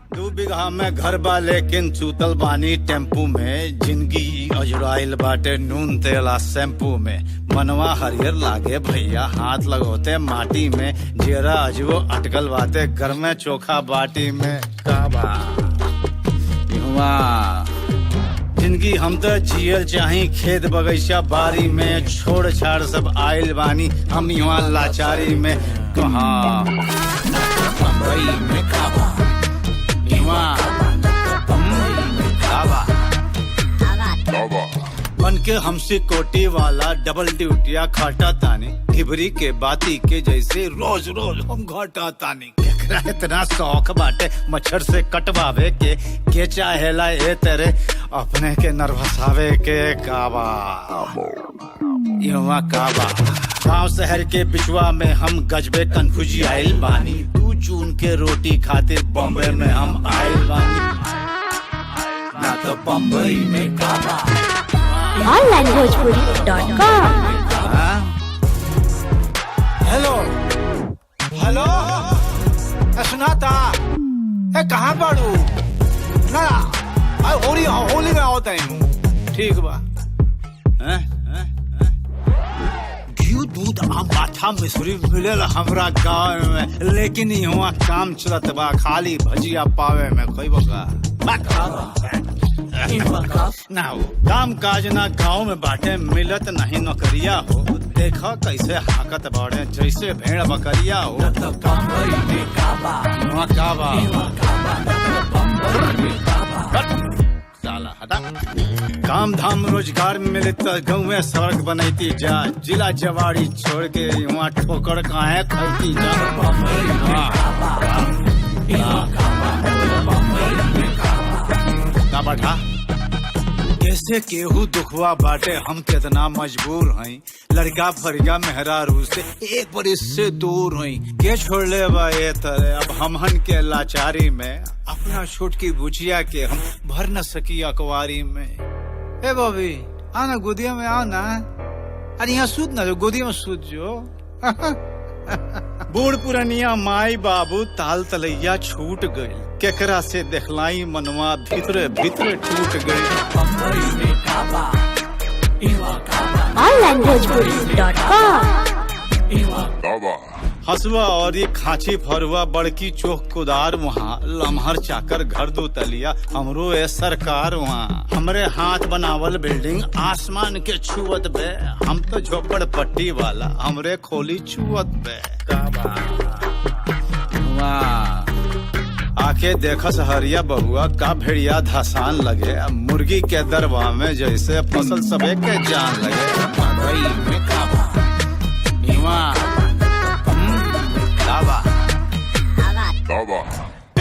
2 बीघा में घर बा लेकिन चूतल बानी टेम्पू में। जिंदगी अजुराइल बाटे नून तेला शैम्पू में। मनवा हरियर लागे भैया हाथ लगोते माटी में। जेरा अजबो अटकल बाटे घर में चोखा बाटी में। काबा जिंदगी हम तो जियल चाही खेत बगीचा बारी में। छोड़ छाड़ सब आइल बानी हम यहाँ लाचारी में। कहाँ बम्बई में काबा बन के हमसे कोटी वाला डबल ड्यूटिया खाटा तानी। घिबरी के बाती के जैसे रोज रोज हम घाटा तानी। केकरा इतना शौक बाटे मच्छर से कटवावे के चाहेला ए तेरे अपने के नर्वसावे के। काबा युवा काबा गाँव शहर के बिचवा में हम गजबे कन्फ्यूजी आइल बानी। 2 जून के रोटी खातिर बॉम्बे में हम आइल बानी। ना तो बम्बई में काबा onlinebhojpuri.com। हेलो हेलो सुनाता ए कहाँ बाड़ू ना होली में होता है। ठीक बा घी दूध आम माथा मिश्री मिलेला हमरा गाँव में। लेकिन यहाँ काम चलत बा खाली भजिया पावे में। कोई बका ना हो काम काज ना गाँव में बाटे मिलत नहीं नौकरिया हो। देखा कैसे हाकत बाड़े जैसे भेड़ बकरिया हो। साला हटा काम धाम रोजगार मिले तो गाँव में सड़क बनैती जा। जिला जवाड़ी छोड़ के वहाँ ठोकर काहे खैती जा। का बैठा कैसे केहू दुखवा बाटे हम कितना मजबूर हई। लड़का फरिया मेहरारू से 1 बरिस से दूर हई। के छोड़ ले बा ये तरह अब हमहन के लाचारी में। अपना छूट की बुझिया के हम भर न सकी अकवारी में। ए बॉबी आना गोदिया में आओ ना। अरे यहाँ सूद ना जो गोदिया में सूद जो। बूढ़ पुरनिया माई बाबू ताल तलैया छूट गई। केकरा से देखलाई मनवा भीतरे भीतरे टूट गई। onlinebhojpuri.com। हसुआ और ये खांची फरुआ बड़की चोख कुदार वहाँ। लम्हर चाकर घर 2 तलिया हमरो ए सरकार वहाँ। हमरे हाथ बनावल बिल्डिंग आसमान के छुअत बे। हम तो झोपड़ पट्टी वाला हमरे खोली छुअत बे। आके देखस हरिया बहुआ का भेड़िया धसान लगे। मुर्गी के दरवा में जैसे फसल सबे के जान लगे।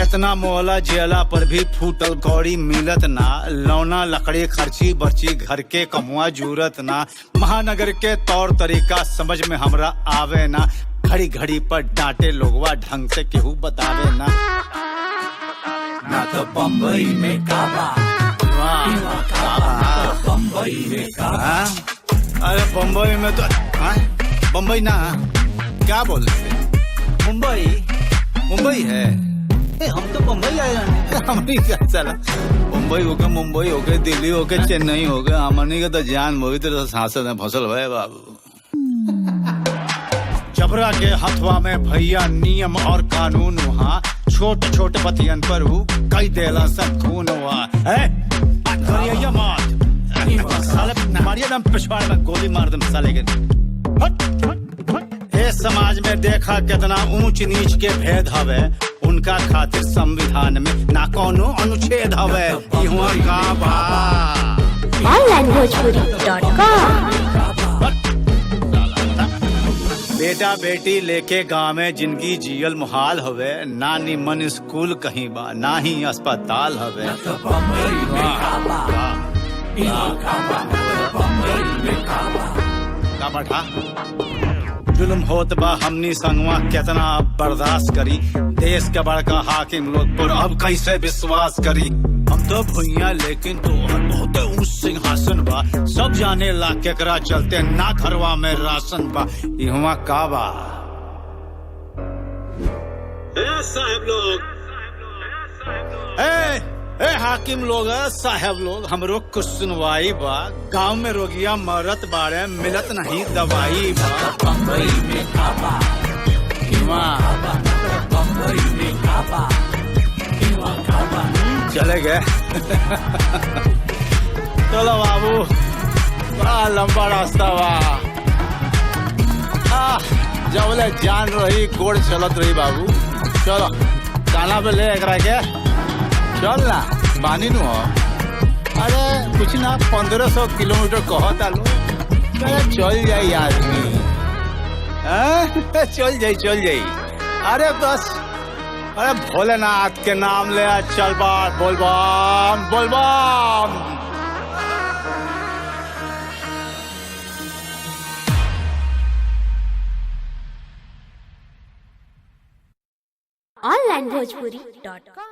इतना मोहला जेला पर भी फूटल कौड़ी मिलत ना। लौना लकड़ी खर्ची बर्ची घर के कमुआ जूरत ना। महानगर के तौर तरीका समझ में हमरा आवे ना। घड़ी घड़ी पर डांटे लोगवा ढंग से केहू बतावे ना। ना तो बम्बई में काबा बम्बई में काबा। अरे बम्बई में तो बम्बई ना क्या बोल रहे मुंबई है। हम तो बम्बई आए हमारी क्या चला। बम्बई हो गए मुंबई हो गए दिल्ली हो गए चेन्नई हो गए। हमनी के तो जान बहुत सांसद में फसल भय बाबू। जबरा के हथवा में भैया नियम और कानून वहाँ। छोट छोट बतियन पर हु कई देला सब खून हुआ है। साले मारिया दम पिछवाड़ में गोली मार दम साले के। समाज में देखा कितना ऊंच नीच के भेद हवे। उनका खातिर संविधान में ना कोनो अनुच्छेद हवे। onlinebhojpuri.com। बेटा बेटी लेके गाँव में जिंदगी जियल मुहाल हवे। ना निमन स्कूल कहीं बा ना ही अस्पताल हवे। का बैठा जुल्म होत बा हमनी संगवा कितना बर्दाश्त करी। देश के बड़का हाकिम लोग पर अब कैसे विश्वास करी। हम तो भुइया लेकिन तो बहुत ऊंच सिंहासन बा। सब जाने ला केकरा चलते ना घरवा में राशन बा। यहाँ का बा साहब लोग हाकिम लोग साहब लोग हमरो कुछ सुनवाई बा। गांव में रोगिया मरत बाड़े मिलत नहीं दवाई बा। बम्बई में काबा बम्बई में काबा चले गए। चलो बाबू, बड़ा लंबा रास्ता बा। जबले जान रही गोड़ चलत रही बाबू। चलो काना पे ले एकरा के चल ना, बानी नु हो। अरे कुछ ना 1500 किलोमीटर कहता लो, चल जाई आदमी। चल जाई। अरे बस, अरे भोलेनाथ के नाम ले चल बात बोल बम। onlinebhojpuri.com